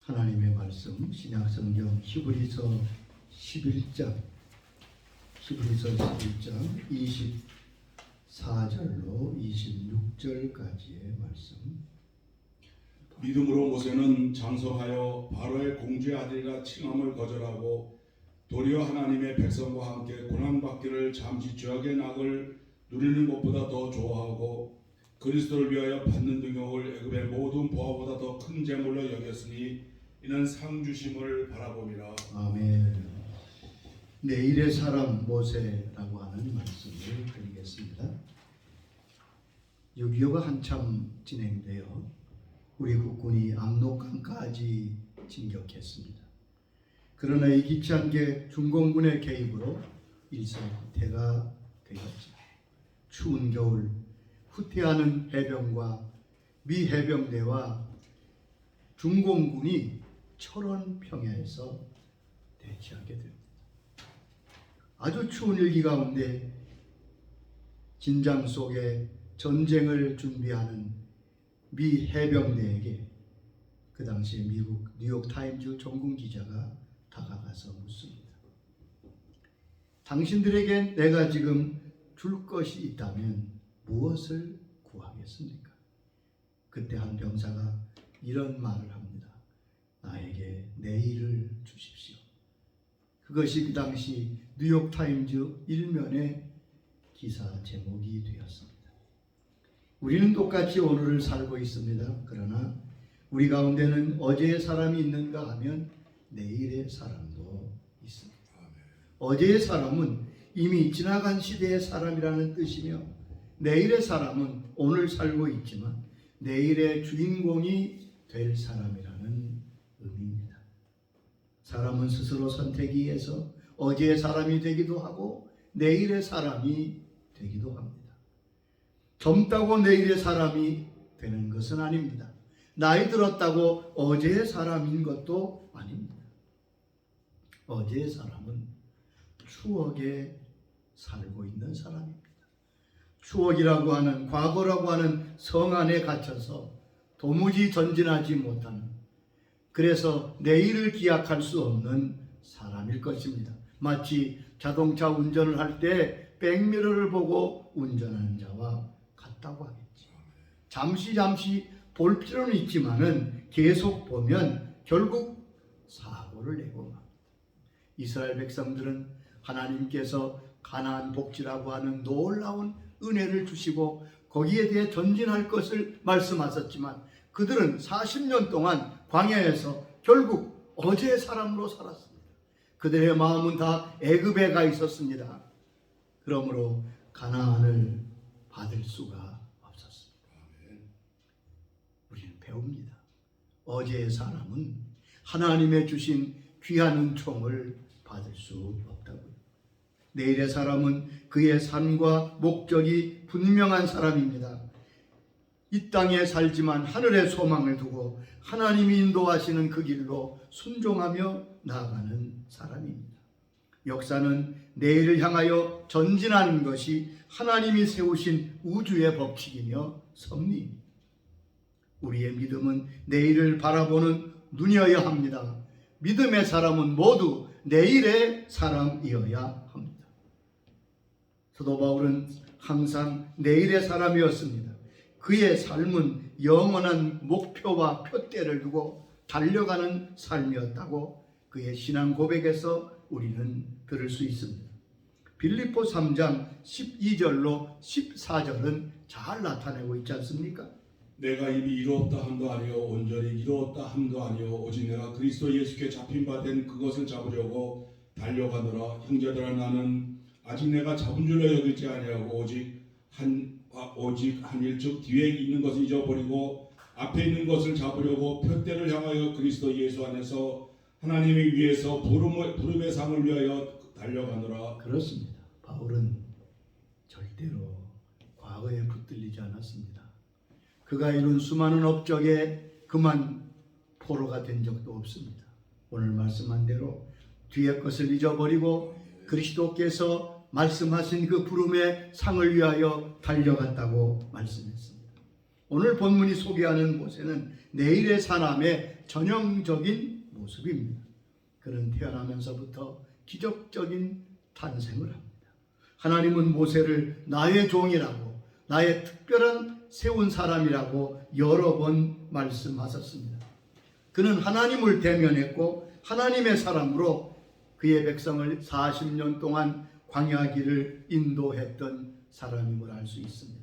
하나님의 말씀 신약성경 히브리서 11장 24절로 26절까지의 말씀. 믿음으로 모세는 장성하여 바로의 공주의 아들이라 칭함을 거절하고 도리어 하나님의 백성과 함께 고난받기를 잠시 죄악의 낙을 누리는 것보다 더 좋아하고 그리스도를 위하여 받는 능욕을 애굽의 모든 보화보다 더 큰 재물로 여겼으니 이는 상 주심을 바라봄이라. 아멘. 내일의 사람 모세라고 하는 말씀을 드리겠습니다. 6.25가 한참 진행되어 우리 국군이 압록강까지 진격했습니다. 그러나 이기치 않게 중공군의 개입으로 일사후퇴가 되었죠. 추운 겨울 후퇴하는 해병과 미 해병대와 중공군이 철원 평야에서 대치하게 됩니다. 아주 추운 일기 가운데 진장 속에 전쟁을 준비하는 미 해병대에게 그 당시에 미국 뉴욕타임즈 전군 기자가 다가가서 묻습니다. 당신들에게 내가 지금 줄 것이 있다면 무엇을 구하겠습니까? 그때 한 병사가 이런 말을 합니다. 나에게 내일을 주십시오. 그것이 그 당시 뉴욕타임즈 일면의 기사 제목이 되었습니다. 우리는 똑같이 오늘을 살고 있습니다. 그러나 우리 가운데는 어제의 사람이 있는가 하면 내일의 사람도 있습니다. 어제의 사람은 이미 지나간 시대의 사람이라는 뜻이며 내일의 사람은 오늘 살고 있지만 내일의 주인공이 될 사람이라는 의미입니다. 사람은 스스로 선택에 의해서 어제의 사람이 되기도 하고 내일의 사람이 되기도 합니다. 젊다고 내일의 사람이 되는 것은 아닙니다. 나이 들었다고 어제의 사람인 것도 아닙니다. 어제의 사람은 추억에 살고 있는 사람입니다. 추억이라고 하는, 과거라고 하는 성 안에 갇혀서 도무지 전진하지 못하는, 그래서 내일을 기약할 수 없는 사람일 것입니다. 마치 자동차 운전을 할 때 백미러를 보고 운전하는 자와 같다고 하겠죠. 잠시 볼 필요는 있지만은 계속 보면 결국 사고를 내고 맙니다. 이스라엘 백성들은 하나님께서 가나안 복지라고 하는 놀라운 은혜를 주시고 거기에 대해 전진할 것을 말씀하셨지만 그들은 40년 동안 광야에서 결국 어제의 사람으로 살았습니다. 그들의 마음은 다 애굽에 가 있었습니다. 그러므로 가나안을 받을 수가 없었습니다. 우리는 배웁니다. 어제의 사람은 하나님의 주신 귀한 은총을 받을 수 없다고요. 내일의 사람은 그의 삶과 목적이 분명한 사람입니다. 이 땅에 살지만 하늘의 소망을 두고 하나님이 인도하시는 그 길로 순종하며 나아가는 사람입니다. 역사는 내일을 향하여 전진하는 것이 하나님이 세우신 우주의 법칙이며 섭리입니다. 우리의 믿음은 내일을 바라보는 눈이어야 합니다. 믿음의 사람은 모두 내일의 사람이어야 합니다. 사도 바울은 항상 내일의 사람이었습니다. 그의 삶은 영원한 목표와 표대를 두고 달려가는 삶이었다고 그의 신앙 고백에서 우리는 들을 수 있습니다. 빌립보 3장 12절로 14절은 잘 나타내고 있지 않습니까? 내가 이미 이루었다 함도 아니요 온전히 이루었다 함도 아니요 오직 내가 그리스도 예수께 잡힌 바 된 그것을 잡으려고 달려가노라. 형제들아 나는 아직 내가 잡은 줄로 여기지 아니하고 오직 한 일즉 뒤에 있는 것을 잊어버리고 앞에 있는 것을 잡으려고 표대를 향하여 그리스도 예수 안에서 하나님이 위해서 부름의 상을 위하여 달려가노라. 그렇습니다. 바울은 절대로 과거에 붙들리지 않았습니다. 그가 이룬 수많은 업적에 그만 포로가 된 적도 없습니다. 오늘 말씀한 대로 뒤의 것을 잊어버리고 그리스도께서 말씀하신 그 부름의 상을 위하여 달려갔다고 말씀했습니다. 오늘 본문이 소개하는 모세는 내일의 사람의 전형적인 모습입니다. 그는 태어나면서부터 기적적인 탄생을 합니다. 하나님은 모세를 나의 종이라고, 나의 특별한 세운 사람이라고 여러 번 말씀하셨습니다. 그는 하나님을 대면했고 하나님의 사람으로 그의 백성을 40년 동안 광야길을 인도했던 사람임을 알 수 있습니다.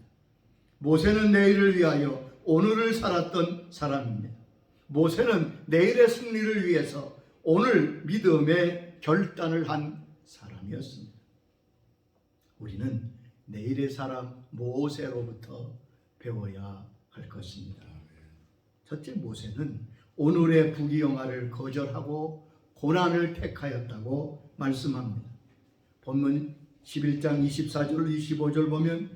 모세는 내일을 위하여 오늘을 살았던 사람입니다. 모세는 내일의 승리를 위해서 오늘 믿음의 결단을 한 사람이었습니다. 우리는 내일의 사람 모세로부터 배워야 할 것입니다. 첫째, 모세는 오늘의 부귀영화를 거절하고 고난을 택하였다고 말씀합니다. 본문 11장 24절 25절 보면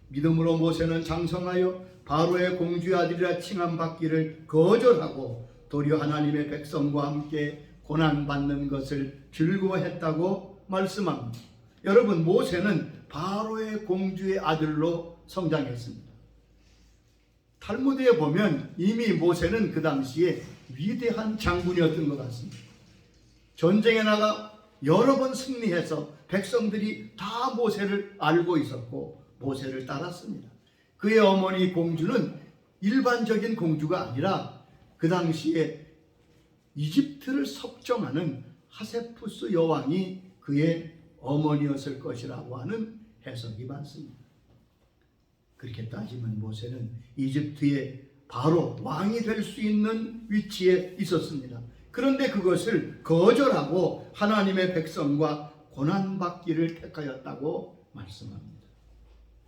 믿음으로 모세는 장성하여 바로의 공주의 아들이라 칭함받기를 거절하고 도리어 하나님의 백성과 함께 고난받는 것을 즐거워했다고 말씀합니다. 여러분, 모세는 바로의 공주의 아들로 성장했습니다. 탈무드에 보면 이미 모세는 그 당시에 위대한 장군이었던 것 같습니다. 전쟁에 나가 여러 번 승리해서 백성들이 다 모세를 알고 있었고 모세를 따랐습니다. 그의 어머니 공주는 일반적인 공주가 아니라 그 당시에 이집트를 섭정하는 하세푸스 여왕이 그의 어머니였을 것이라고 하는 해석이 많습니다. 그렇게 따지면 모세는 이집트의 바로 왕이 될 수 있는 위치에 있었습니다. 그런데 그것을 거절하고 하나님의 백성과 고난받기를 택하였다고 말씀합니다.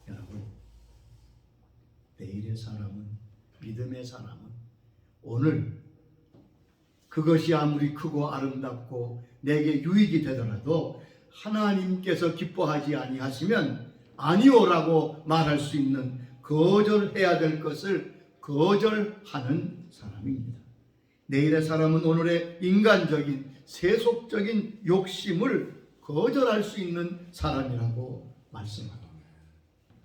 여러분, 내일의 사람은, 믿음의 사람은 오늘 그것이 아무리 크고 아름답고 내게 유익이 되더라도 하나님께서 기뻐하지 아니하시면 아니오라고 말할 수 있는 거절해야 될 것을 거절하는 사람입니다. 내일의 사람은 오늘의 인간적인 세속적인 욕심을 거절할 수 있는 사람이라고 말씀합니다.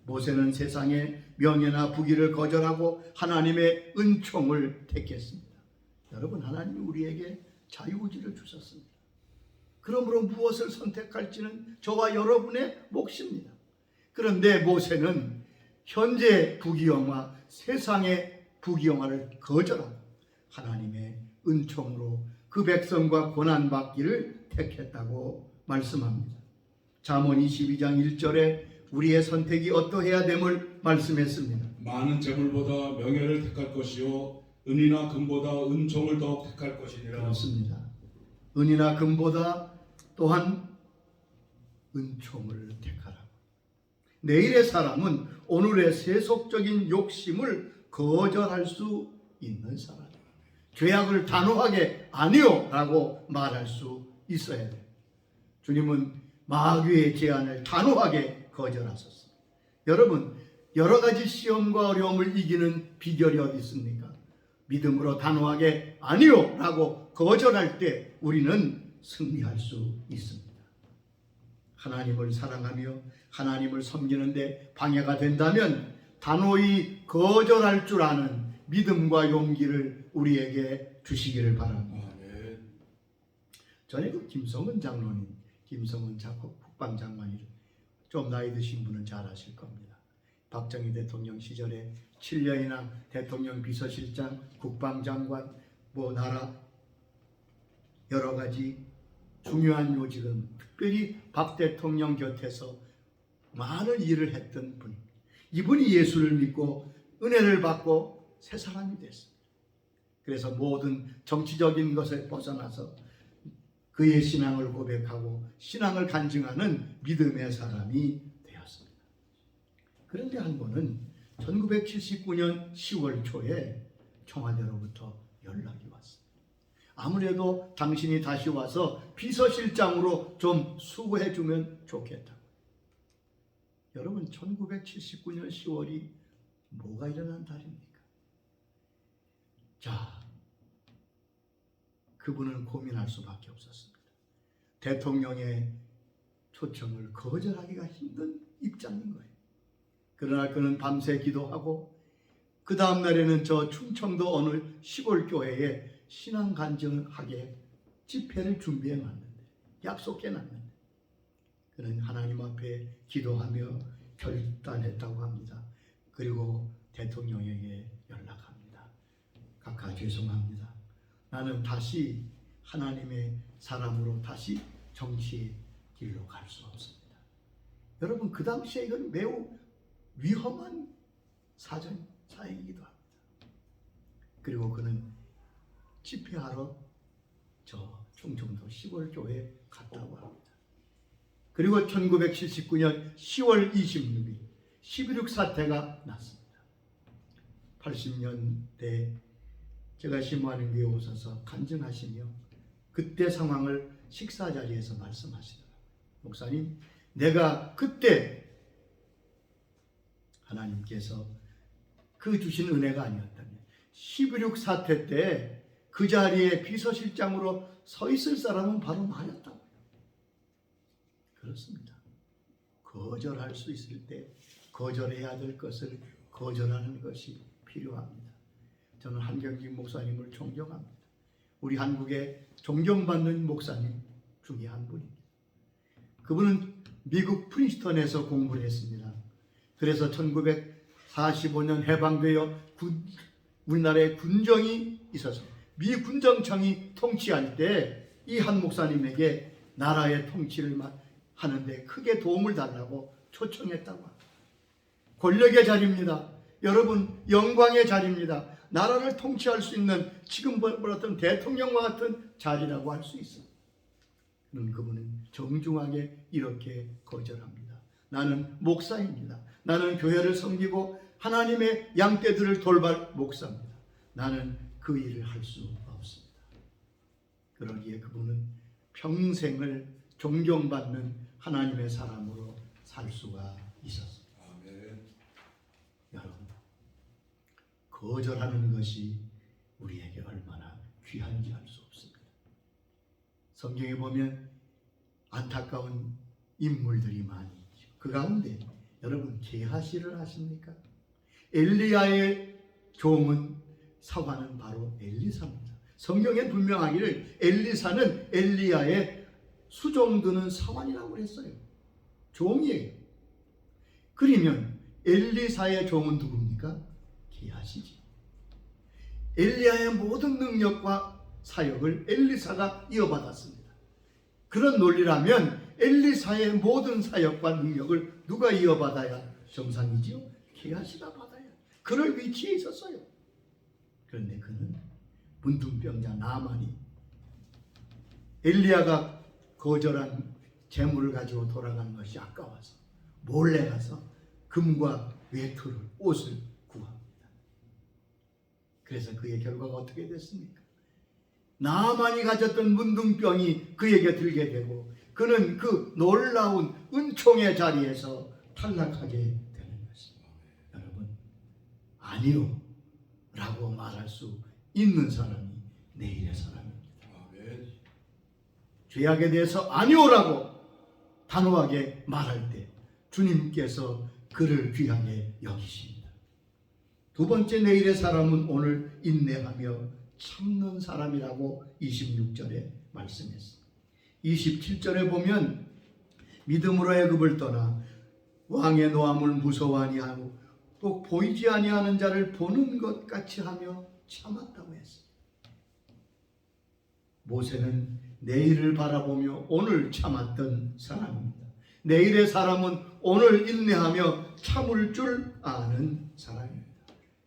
모세는 세상의 명예나 부귀를 거절하고 하나님의 은총을 택했습니다. 여러분, 하나님이 우리에게 자유의지를 주셨습니다. 그러므로 무엇을 선택할지는 저와 여러분의 몫입니다. 그런데 모세는 현재 부귀영화, 세상의 부귀영화를 거절하고 하나님의 은총으로 그 백성과 고난받기를 택했다고 말씀합니다. 잠언 22장 1절에 우리의 선택이 어떠해야 됨을 말씀했습니다. 많은 재물보다 명예를 택할 것이요 은이나 금보다 은총을 더욱 택할 것이니라. 그렇습니다. 은이나 금보다 또한 은총을 택하라. 내일의 사람은 오늘의 세속적인 욕심을 거절할 수 있는 사람이에요. 죄악을 단호하게 아니요 라고 말할 수 있어야 돼요. 주님은 마귀의 제안을 단호하게 거절하셨습니다. 여러분, 여러 가지 시험과 어려움을 이기는 비결이 어디 있습니까? 믿음으로 단호하게 아니요 라고 거절할 때 우리는 승리할 수 있습니다. 하나님을 사랑하며 하나님을 섬기는데 방해가 된다면 단호히 거절할 줄 아는 믿음과 용기를 우리에게 주시기를 바랍니다. 전에 그 김성은 장로님, 김성은 국방장관이 좀 나이 드신 분은 잘 아실 겁니다. 박정희 대통령 시절에 7년이나 대통령 비서실장, 국방장관, 나라 여러 가지 중요한 요직은 특별히 박 대통령 곁에서 많은 일을 했던 분. 이분이 예수를 믿고 은혜를 받고 새 사람이 됐습니다. 그래서 모든 정치적인 것에 벗어나서 그의 신앙을 고백하고 신앙을 간증하는 믿음의 사람이 되었습니다. 그런데 한 번은 1979년 10월 초에 청와대로부터 연락이 왔습니다. 아무래도 당신이 다시 와서 비서실장으로 좀 수고해 주면 좋겠다고. 여러분, 1979년 10월이 뭐가 일어난 달입니까? 자, 그분은 고민할 수밖에 없었습니다. 대통령의 초청을 거절하기가 힘든 입장인 거예요. 그러나 그는 밤새 기도하고 그 다음 날에는 저 충청도 어느 시골 교회에 신앙 간증하게 집회를 준비해 놨는데, 약속해 놨는데, 그는 하나님 앞에 기도하며 결단했다고 합니다. 그리고 대통령에게 연락합니다. 각하 죄송합니다. 나는 다시 하나님의 사람으로 다시 정치의 길로 갈 수 없습니다. 여러분, 그 당시에 이건 매우 위험한 사이기도 합니다. 그리고 그는 집회하러 저 충청도 시골 교회에 갔다고 합니다. 그리고 1979년 10월 26일 11.6 사태가 났습니다. 80년대 제가 심호하는 교회에 오셔서 간증하시며 그때 상황을 식사 자리에서 말씀하시더라고요. 목사님, 내가 그때 하나님께서 그 주신 은혜가 아니었다면 11.6 사태 때 그 자리에 비서실장으로 서 있을 사람은 바로 나였다고요. 그렇습니다. 거절할 수 있을 때 거절해야 될 것을 거절하는 것이 필요합니다. 저는 한경직 목사님을 존경합니다. 우리 한국에 존경받는 목사님 중에 한 분입니다. 그분은 미국 프린스턴에서 공부를 했습니다. 그래서 1945년 해방되어 우리나라에 군정이 있어서 미 군정청이 통치할 때 이 한 목사님에게 나라의 통치를 하는데 크게 도움을 달라고 초청했다고 합니다. 권력의 자리입니다. 여러분, 영광의 자리입니다. 나라를 통치할 수 있는 지금 어떤 대통령과 같은 자리라고 할 수 있어요. 그분은 정중하게 이렇게 거절합니다. 나는 목사입니다. 나는 교회를 섬기고 하나님의 양떼들을 돌볼 목사입니다. 나는 그 일을 할 수 없습니다. 그러기에 그분은 평생을 존경받는 하나님의 사람으로 살 수가 있었습니다. 아멘. 여러분, 거절하는 것이 우리에게 얼마나 귀한지 알 수 없습니다. 성경에 보면 안타까운 인물들이 많이 있죠. 그 가운데 여러분, 게하시를 아십니까? 엘리야의 종은 사관은 바로 엘리사입니다. 성경에 분명하기를 엘리사는 엘리야의 수종드는 사관이라고 했어요. 종이에요. 그러면 엘리사의 종은 누굽니까? 게하시지. 엘리야의 모든 능력과 사역을 엘리사가 이어받았습니다. 그런 논리라면 엘리사의 모든 사역과 능력을 누가 이어받아야 정상이지요? 게하시가 받아야. 그럴 위치에 있었어요. 그런데 그는 문둥병자 나만이 엘리야가 거절한 재물을 가지고 돌아가는 것이 아까워서 몰래 가서 금과 외투를, 옷을 구합니다. 그래서 그의 결과가 어떻게 됐습니까? 나만이 가졌던 문둥병이 그에게 들게 되고 그는 그 놀라운 은총의 자리에서 탈락하게 되는 것입니다. 여러분, 아니요 라고 말할 수 있는 사람이 내일의 사람입니다. 아멘. 죄악에 대해서 아니오라고 단호하게 말할 때 주님께서 그를 귀하게 여기십니다. 두 번째 내일의 사람은 오늘 인내하며 참는 사람이라고 26절에 말씀했습니다. 27절에 보면 믿음으로 애굽을 떠나 왕의 노함을 무서워 아니하고 또 보이지 아니하는 자를 보는 것 같이 하며 참았다고 했습니다. 모세는 내일을 바라보며 오늘 참았던 사람입니다. 내일의 사람은 오늘 인내하며 참을 줄 아는 사람입니다.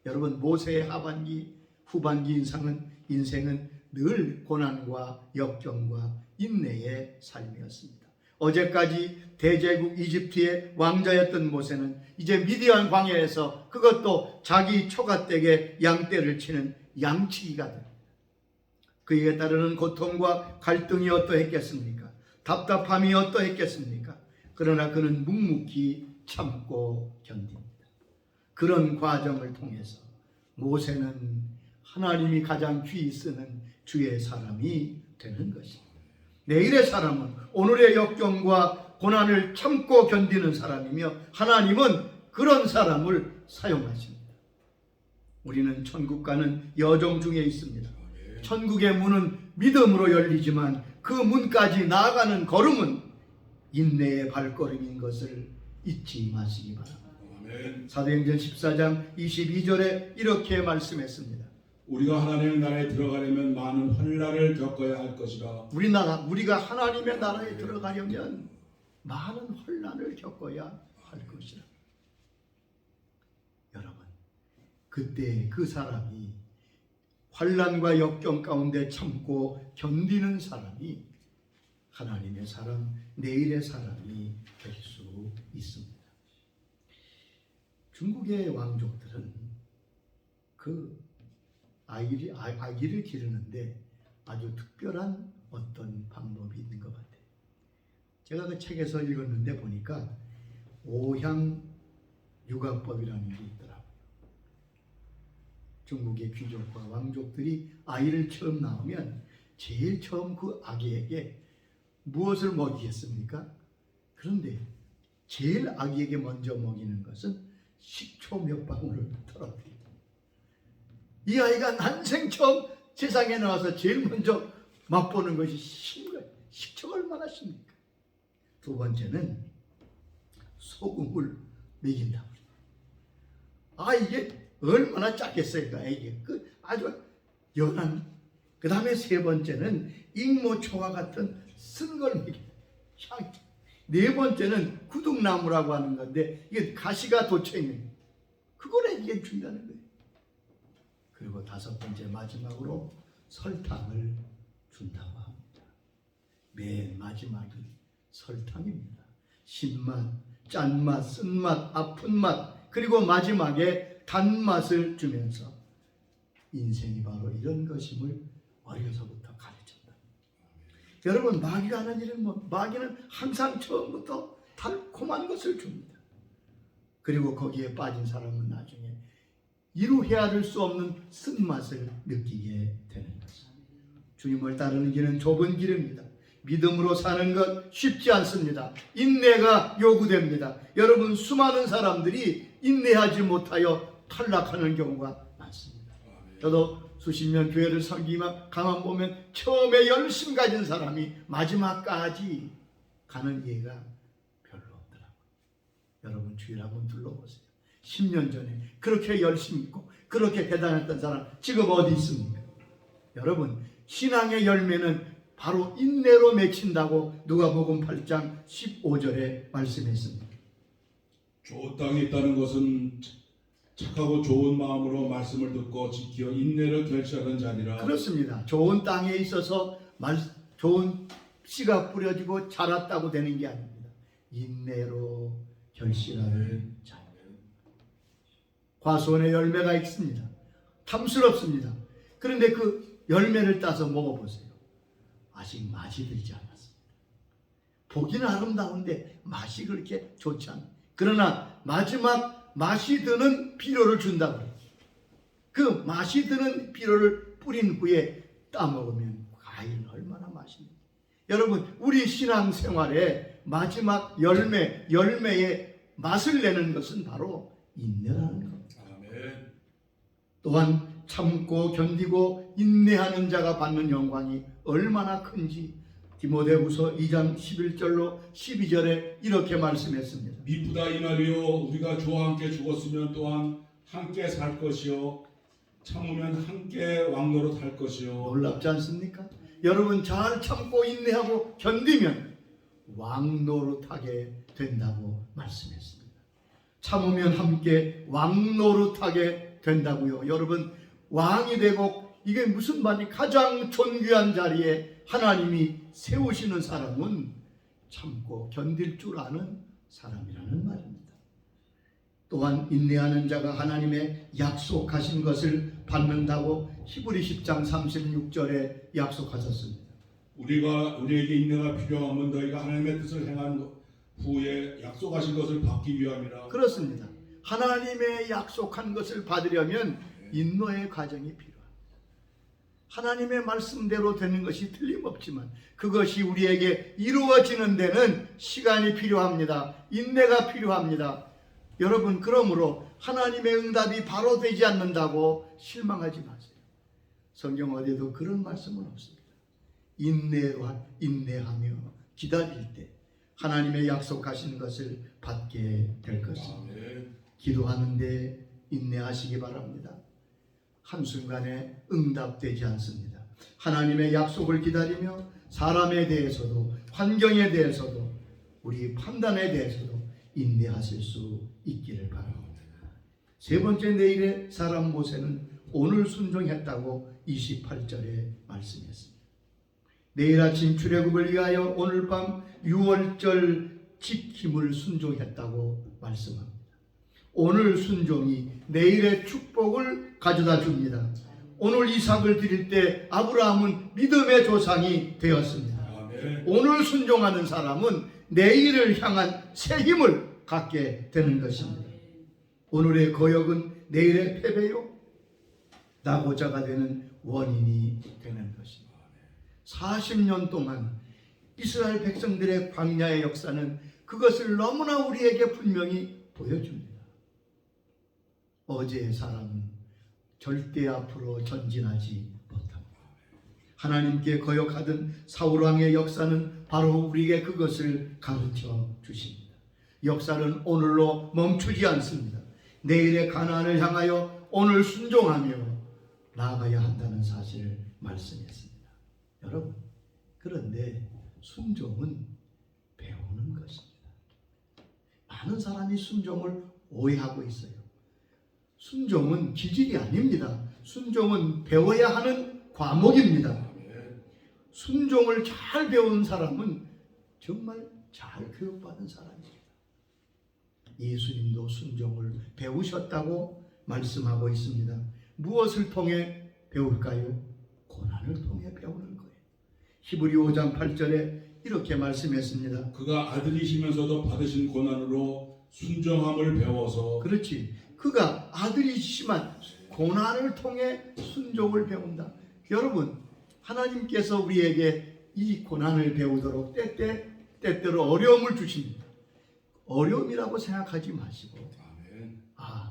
여러분, 모세의 하반기, 후반기 인생은 늘 고난과 역경과 인내의 삶이었습니다. 어제까지 대제국 이집트의 왕자였던 모세는 이제 미디안 광야에서 그것도 자기 처가댁에 양떼를 치는 양치기가 됩니다. 그에게 따르는 고통과 갈등이 어떠했겠습니까? 답답함이 어떠했겠습니까? 그러나 그는 묵묵히 참고 견딥니다. 그런 과정을 통해서 모세는 하나님이 가장 귀히 쓰는 주의 사람이 되는 것입니다. 내일의 사람은 오늘의 역경과 고난을 참고 견디는 사람이며 하나님은 그런 사람을 사용하십니다. 우리는 천국 가는 여정 중에 있습니다. 천국의 문은 믿음으로 열리지만 그 문까지 나아가는 걸음은 인내의 발걸음인 것을 잊지 마시기 바랍니다. 사도행전 14장 22절에 이렇게 말씀했습니다. 우리가 하나님의 나라에 들어가려면 많은 환난을 겪어야 할 것이라. 우리가 하나님의 나라에 들어가려면 많은 환난을 겪어야 할 것이라. 여러분, 그때 그 사람이 환난과 역경 가운데 참고 견디는 사람이 하나님의 사람, 내일의 사람이 될 수 있습니다. 중국의 왕족들은 그 아기를 기르는데 아주 특별한 어떤 방법이 있는 것 같아요. 제가 그 책에서 읽었는데 보니까 오향 육아법이라는 게 있더라고요. 중국의 귀족과 왕족들이 아이를 처음 낳으면 제일 처음 그 아기에게 무엇을 먹이겠습니까? 그런데 제일 아기에게 먼저 먹이는 것은 식초 몇 방울을 털어드립니다. 이 아이가 난생 처음 세상에 나와서 제일 먼저 맛보는 것이 식초가 얼마나 씁니까? 두 번째는 소금을 먹인다고. 이게 얼마나 작겠어요, 이게. 아주 연한. 그 다음에 세 번째는 익모초와 같은 쓴 걸 먹입니다. 향. 네 번째는 구둥나무라고 하는 건데 이게 가시가 돋쳐 있는 그거를 이게 준다는 거예요. 그리고 다섯 번째 마지막으로 설탕을 준다고 합니다. 맨 마지막이 설탕입니다. 신맛, 짠맛, 쓴맛, 아픈 맛, 그리고 마지막에 단맛을 주면서 인생이 바로 이런 것임을 어려서부터 가르쳤다. 여러분, 마귀가 하는 일은 마귀는 항상 처음부터 달콤한 것을 줍니다. 그리고 거기에 빠진 사람은 나중에 이루 헤아릴 수 없는 쓴맛을 느끼게 되는 것입니다. 주님을 따르는 길은 좁은 길입니다. 믿음으로 사는 것 쉽지 않습니다. 인내가 요구됩니다. 여러분, 수많은 사람들이 인내하지 못하여 탈락하는 경우가 많습니다. 저도 수십 년 교회를 섬기며 가만 보면 처음에 열심 가진 사람이 마지막까지 가는 예가 별로 없더라고요. 여러분, 주위를 한번 둘러보세요. 10년 전에 그렇게 열심히 있고 그렇게 대단했던 사람 지금 어디 있습니까? 여러분, 신앙의 열매는 바로 인내로 맺힌다고 누가복음 8장 15절에 말씀했습니다. 좋은 땅에 있다는 것은 착하고 좋은 마음으로 말씀을 듣고 지켜 인내를 결실하는 자리라. 그렇습니다. 좋은 땅에 있어서 좋은 씨가 뿌려지고 자랐다고 되는 게 아닙니다. 인내로 결실하는 자입니다. 과수원의 열매가 있습니다. 탐스럽습니다. 그런데 그 열매를 따서 먹어보세요. 아직 맛이 들지 않았습니다. 보기는 아름다운데 맛이 그렇게 좋지 않아요. 그러나 마지막 맛이 드는 비료를 준다고 해요. 그 맛이 드는 비료를 뿌린 후에 따먹으면 과연 얼마나 맛있는지. 여러분, 우리 신앙생활의 마지막 열매의 맛을 내는 것은 바로 인내라는 겁니다. 아멘. 또한 참고 견디고 인내하는 자가 받는 영광이 얼마나 큰지 디모데후서 2장 11절로 12절에 이렇게 말씀했습니다. 미쁘다 이 말이요, 우리가 주와 함께 죽었으면 또한 함께 살 것이요, 참으면 함께 왕노릇 할 것이요. 놀랍지 않습니까? 여러분, 잘 참고 인내하고 견디면 왕노릇하게 된다고 말씀했습니다. 참으면 함께 왕노릇하게 된다고요. 여러분, 왕이 되고 이게 무슨 말이 가장 존귀한 자리에 하나님이 세우시는 사람은 참고 견딜 줄 아는 사람이라는 말입니다. 또한 인내하는 자가 하나님의 약속하신 것을 받는다고 히브리 10장 36절에 약속하셨습니다. 우리에게 인내가 필요하면 너희가 하나님의 뜻을 행한 후에 약속하신 것을 받기 위함이라. 그렇습니다. 하나님의 약속한 것을 받으려면 인내의 과정이 필요합니다. 하나님의 말씀대로 되는 것이 틀림없지만 그것이 우리에게 이루어지는 데는 시간이 필요합니다. 인내가 필요합니다. 여러분, 그러므로 하나님의 응답이 바로 되지 않는다고 실망하지 마세요. 성경 어디에도 그런 말씀은 없습니다. 인내하며 기다릴 때 하나님의 약속하신 것을 받게 될 것입니다. 기도하는데 인내하시기 바랍니다. 한순간에 응답되지 않습니다. 하나님의 약속을 기다리며 사람에 대해서도 환경에 대해서도 우리 판단에 대해서도 인내하실 수 있기를 바랍니다. 세 번째, 내일의 사람 모세는 오늘 순종했다고 28절에 말씀했습니다. 내일 아침 출애굽을 위하여 오늘 밤 유월절 지킴을 순종했다고 말씀합니다. 오늘 순종이 내일의 축복을 가져다 줍니다. 오늘 이삭을 드릴 때 아브라함은 믿음의 조상이 되었습니다. 아멘. 오늘 순종하는 사람은 내일을 향한 새 힘을 갖게 되는 것입니다. 오늘의 거역은 내일의 패배요, 낙오자가 되는 원인이 되는 것입니다. 40년 동안 이스라엘 백성들의 광야의 역사는 그것을 너무나 우리에게 분명히 보여줍니다. 어제의 사람은 절대 앞으로 전진하지 못합니다. 하나님께 거역하던 사울왕의 역사는 바로 우리에게 그것을 가르쳐 주십니다. 역사는 오늘로 멈추지 않습니다. 내일의 가나안을 향하여 오늘 순종하며 나아가야 한다는 사실을 말씀했습니다. 여러분, 그런데 순종은 배우는 것입니다. 많은 사람이 순종을 오해하고 있어요. 순종은 기질이 아닙니다. 순종은 배워야 하는 과목입니다. 순종을 잘 배운 사람은 정말 잘 교육받은 사람입니다. 예수님도 순종을 배우셨다고 말씀하고 있습니다. 무엇을 통해 배울까요? 고난을 통해 배우는 거예요. 히브리 5장 8절에 이렇게 말씀했습니다. 그가 아들이시면서도 받으신 고난으로 순종함을 배워서. 그렇지. 그가 아들이시지만 고난을 통해 순종을 배운다. 여러분, 하나님께서 우리에게 이 고난을 배우도록 때때로 어려움을 주십니다. 어려움이라고 생각하지 마시고,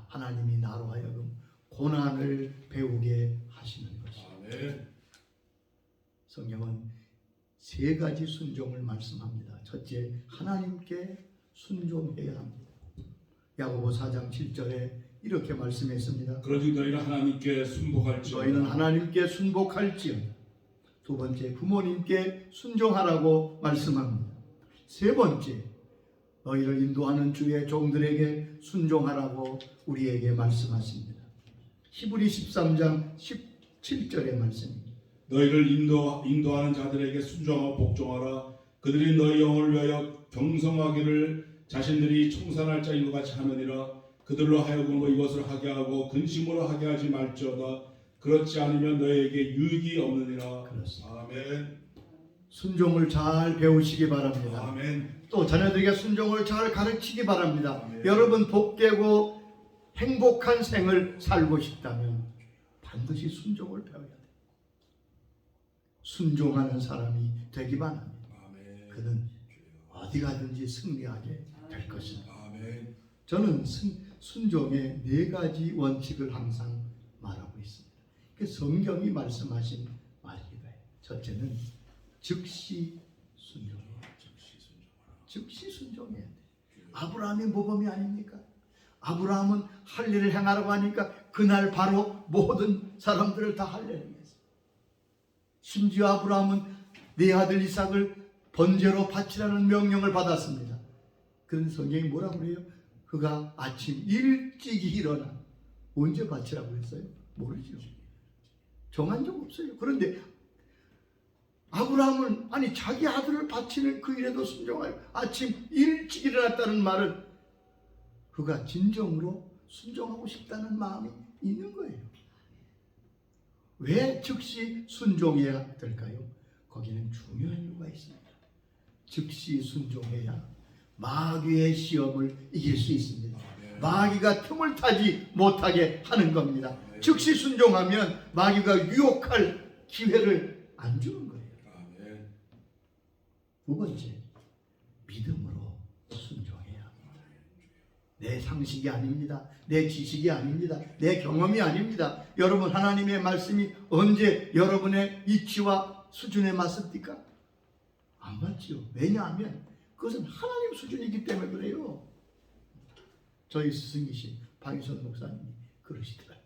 하나님이 나로 하여금 고난을 배우게 하시는 것입니다. 성경은 세 가지 순종을 말씀합니다. 첫째, 하나님께 순종해야 합니다. 야고보 4장 7절에 이렇게 말씀했습니다. 그러지 너희는 하나님께 순복할지어다. 너희는 하나님께 순복할지어다. 두 번째, 부모님께 순종하라고 말씀합니다. 세 번째, 너희를 인도하는 주의 종들에게 순종하라고 우리에게 말씀하십니다. 히브리 13장 17절의 말씀입니다. 너희를 인도하는 자들에게 순종하고 복종하라. 그들이 너희 영혼을 위하여 경성하기를 자신들이 청산할 자인 것 같이 하느니라. 그들로 하여금 이것을 하게 하고 근심으로 하게 하지 말지어다. 그렇지 않으면 너희에게 유익이 없느니라. 그렇습니다. 아멘. 순종을 잘 배우시기 바랍니다. 아멘. 또 자녀들에게 순종을 잘 가르치기 바랍니다. 아멘. 여러분, 복되고 행복한 생을 살고 싶다면 반드시 순종을 배워야 돼요. 순종하는 사람이 되기만 합니다. 아멘. 그는 어디 가든지 승리하게 될 것입니다. 아멘. 저는 순종의 네 가지 원칙을 항상 말하고 있습니다. 성경이 말씀하신 말이기도 해요. 첫째는 즉시 순종해야 돼요. 즉시 순종해야 돼요. 아브라함이 모범이 아닙니까? 아브라함은 할 일을 행하라고 하니까 그날 바로 모든 사람들을 다 할례를 했어요. 심지어 아브라함은 네 아들 이삭을 번제로 바치라는 명령을 받았습니다. 그런데 성경이 뭐라고 그래요? 그가 아침 일찍이 일어나. 언제 바치라고 했어요? 모르죠. 정한 적 없어요. 그런데 아브라함은 자기 아들을 바치는 그 일에도 순종하여 아침 일찍 일어났다는 말은 그가 진정으로 순종하고 싶다는 마음이 있는 거예요. 왜 즉시 순종해야 될까요? 거기는 중요한 이유가 있습니다. 즉시 순종해야 마귀의 시험을 이길 수 있습니다. 마귀가 틈을 타지 못하게 하는 겁니다. 즉시 순종하면 마귀가 유혹할 기회를 안 주는 거예요. 두 번째, 믿음으로 순종해야 합니다. 내 상식이 아닙니다. 내 지식이 아닙니다. 내 경험이 아닙니다. 여러분, 하나님의 말씀이 언제 여러분의 이치와 수준에 맞습니까? 안 맞지요. 왜냐하면 그것은 하나님 수준이기 때문에 그래요. 저희 스승이신 박유선 목사님이 그러시더라고요.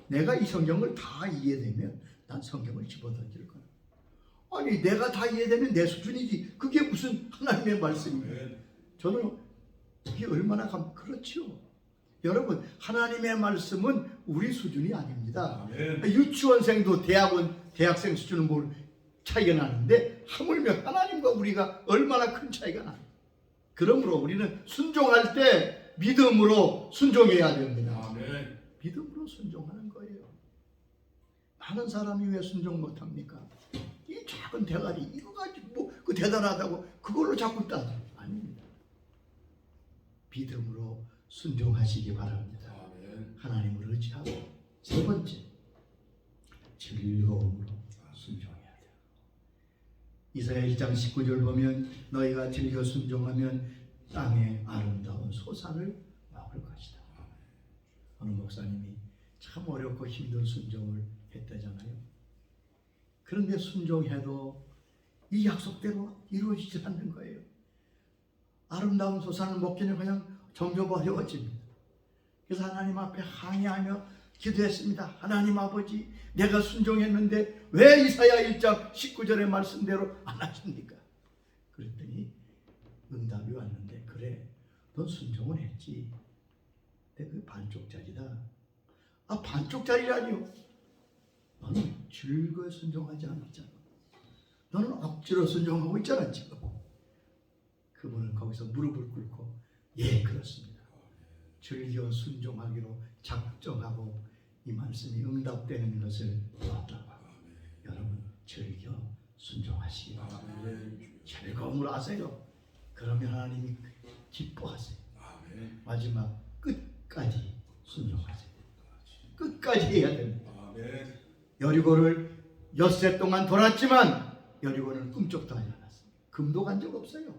내가 이 성경을 다 이해되면 난 성경을 집어던질 거야. 아니, 내가 다 이해되면 내 수준이지. 그게 무슨 하나님의 말씀이에요. 저는 그게 얼마나 그렇죠. 여러분, 하나님의 말씀은 우리 수준이 아닙니다. 유치원생도 대학생 수준은 뭘 차이가 나는데 하물며 하나님과 우리가 얼마나 큰 차이가 나요. 그러므로 우리는 순종할 때 믿음으로 순종해야 됩니다. 믿음으로 순종하는 거예요. 많은 사람이 왜 순종 못합니까? 이 작은 대가리 이거 가지고 뭐 그 대단하다고 그걸로 자꾸 따져. 아닙니다. 믿음으로 순종하시기 바랍니다. 하나님을 의지하고, 세 번째, 즐거움으로 순종해야 돼요. 이사야 1장 19절 보면 너희가 즐겨 순종하면 땅의 아름다운 소산을 먹을 것이다. 어느 목사님이 참 어렵고 힘든 순종을 했다잖아요. 그런데 순종해도 이 약속대로 이루어지지 않는 거예요. 아름다운 소산을 먹기는 그냥 점점 어려워집니다. 그래서 하나님 앞에 항의하며 기도했습니다. 하나님 아버지, 내가 순종했는데 왜 이사야 1장 19절의 말씀대로 안 하십니까? 그랬더니 응답이 왔는데, 그래, 넌 순종은 했지. 근데 그 반쪽짜리다. 아, 반쪽짜리라니요? 너는 즐거워 순종하지 않았잖아. 너는 억지로 순종하고 있잖아 지금. 그분은 거기서 무릎을 꿇고, 예, 그렇습니다. 즐겨 순종하기로 작정하고 이 말씀이 응답되는 것을 보았다고. 여러분, 즐겨 순종하시기 바랍니다. 즐거움을 하세요. 그러면 하나님이 기뻐하세요. 마지막 끝까지 순종하세요. 끝까지 해야 됩니다. 여리고를 엿새 동안 돌았지만 여리고는 꿈쩍도 하지 않았습니다. 금도 간 적 없어요.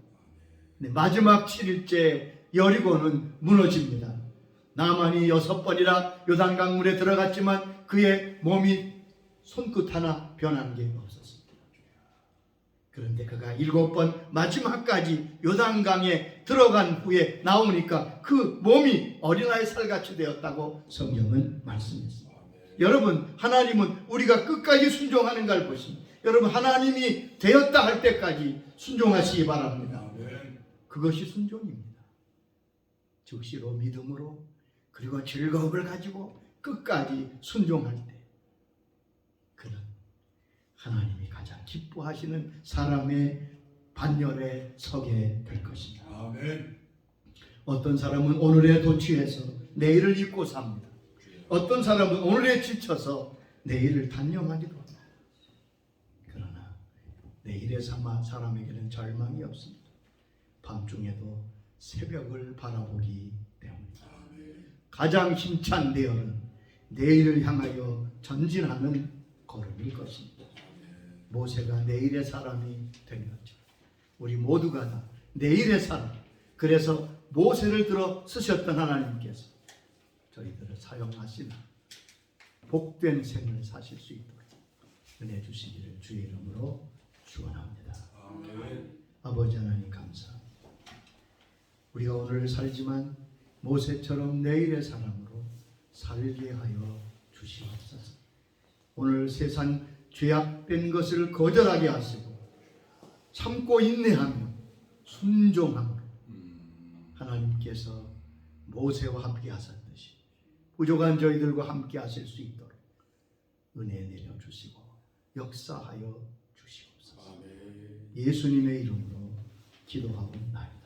근데 마지막 7일째 여리고는 무너집니다. 나만이 6번이나 요단강물에 들어갔지만 그의 몸이 손끝 하나 변한 게 없었습니다. 그런데 그가 7번 마지막까지 요단강에 들어간 후에 나오니까 그 몸이 어린아이 살같이 되었다고 성경은 말씀했습니다. 여러분, 하나님은 우리가 끝까지 순종하는 걸 보십니다. 여러분, 하나님이 되었다 할 때까지 순종하시기 바랍니다. 그것이 순종입니다. 즉시로 믿음으로, 그리고 즐거움을 가지고 끝까지 순종할 때, 그는 하나님이 가장 기뻐하시는 사람의 반열에 서게 될 것입니다. 어떤 사람은 오늘에 도취해서 내일을 잊고 삽니다. 어떤 사람은 오늘에 지쳐서 내일을 단념하기도 합니다. 그러나 내일의 사람에게는 절망이 없습니다. 밤중에도 새벽을 바라보기 때문입니다. 가장 힘찬 내일은 내일을 향하여 전진하는 걸음일 것입니다. 모세가 내일의 사람이 된 거죠. 우리 모두가 다 내일의 사람. 그래서 모세를 들어 쓰셨던 하나님께서 저희들을 사용하시나 복된 생을 사실 수 있도록 은혜 주시기를 주의 이름으로 축원합니다. 아버지 하나님, 감사합니다. 우리가 오늘 살지만 모세처럼 내일의 사람으로 살게 하여 주시옵소서. 오늘 세상 죄악된 것을 거절하게 하시고 참고 인내하며 순종함으로 하나님께서 모세와 함께 하셨듯이 부족한 저희들과 함께 하실 수 있도록 은혜 내려주시고 역사하여 주시옵소서. 예수님의 이름으로 기도하옵나이다.